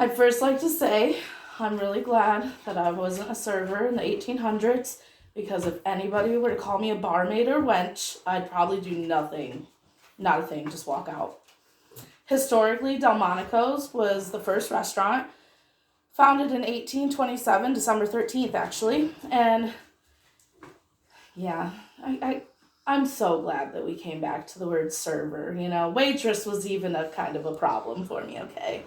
I'd first like to say I'm really glad that I wasn't a server in the 1800s, because if anybody were to call me a barmaid or wench, I'd probably do nothing, not a thing, just walk out. Historically, Delmonico's was the first restaurant, founded in 1827, December 13th actually, and yeah, I'm so glad that we came back to the word server. Waitress was even a kind of a problem for me, okay?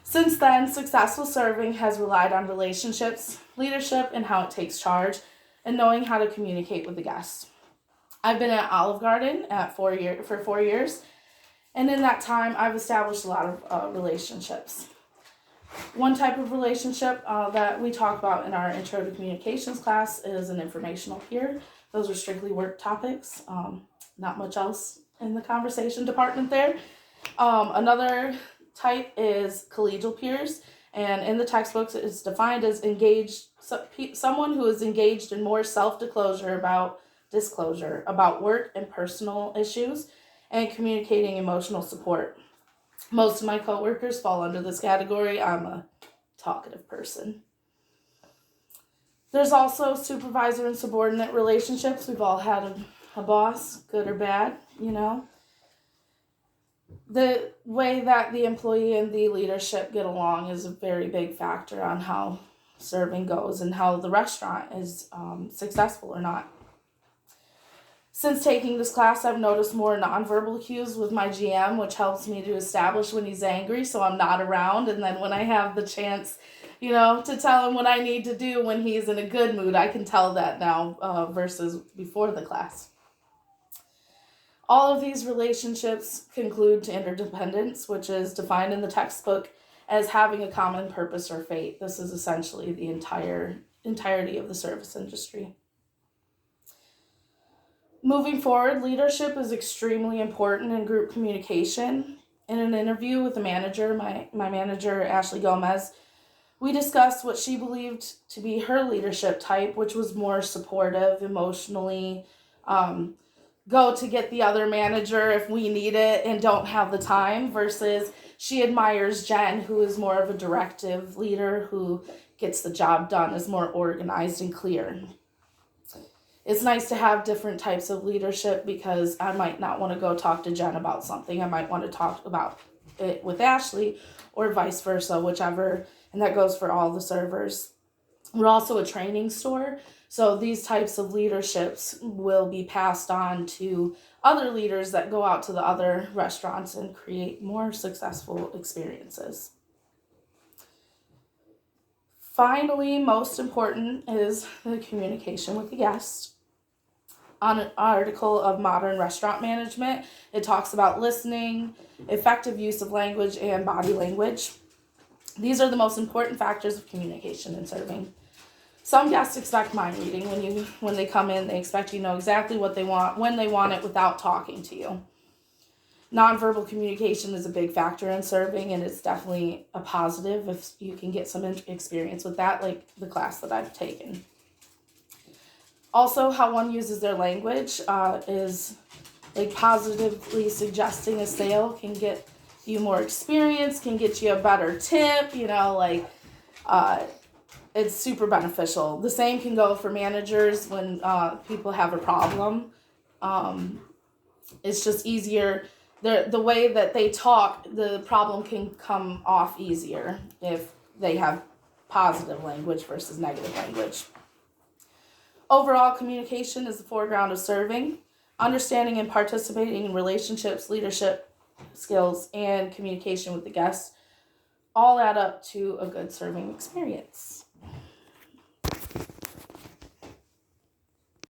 Since then, successful serving has relied on relationships, leadership, and how it takes charge, and knowing how to communicate with the guests. I've been at Olive Garden for 4 years, and in that time, I've established a lot of relationships. One type of relationship that we talk about in our Intro to Communications class is an informational peer. Those are strictly work topics, not much else in the conversation department there. Another type is collegial peers, and in the textbooks it's defined as someone who is engaged in more self-disclosure about work and personal issues, and communicating emotional support. Most of my coworkers fall under this category. I'm a talkative person. There's also supervisor and subordinate relationships. We've all had a boss, good or bad, The way that the employee and the leadership get along is a very big factor on how serving goes and how the restaurant is successful or not. Since taking this class, I've noticed more nonverbal cues with my GM, which helps me to establish when he's angry so I'm not around. And then when I have the chance, to tell him what I need to do when he's in a good mood, I can tell that now versus before the class. All of these relationships conclude to interdependence, which is defined in the textbook as having a common purpose or fate. This is essentially the entirety of the service industry. Moving forward, leadership is extremely important in group communication. In an interview with the manager, my manager, Ashley Gomez, we discussed what she believed to be her leadership type, which was more supportive, emotionally, go to get the other manager if we need it and don't have the time, versus she admires Jen, who is more of a directive leader who gets the job done, is more organized and clear. It's nice to have different types of leadership, because I might not want to go talk to Jen about something. I might want to talk about it with Ashley, or vice versa, whichever, and that goes for all the servers. We're also a training store, so these types of leaderships will be passed on to other leaders that go out to the other restaurants and create more successful experiences. Finally, most important is the communication with the guest. On an article of Modern Restaurant Management, it talks about listening, effective use of language, and body language. These are the most important factors of communication in serving. Some guests expect mind reading. When they come in, they expect you to know exactly what they want, when they want it, without talking to you. Nonverbal communication is a big factor in serving, and it's definitely a positive if you can get some experience with that, like the class that I've taken. Also, how one uses their language is like positively suggesting a sale can get you more experience, can get you a better tip, it's super beneficial. The same can go for managers when people have a problem. It's just easier. The way that they talk, the problem can come off easier if they have positive language versus negative language. Overall, communication is the foreground of serving. Understanding and participating in relationships, leadership skills, and communication with the guests all add up to a good serving experience.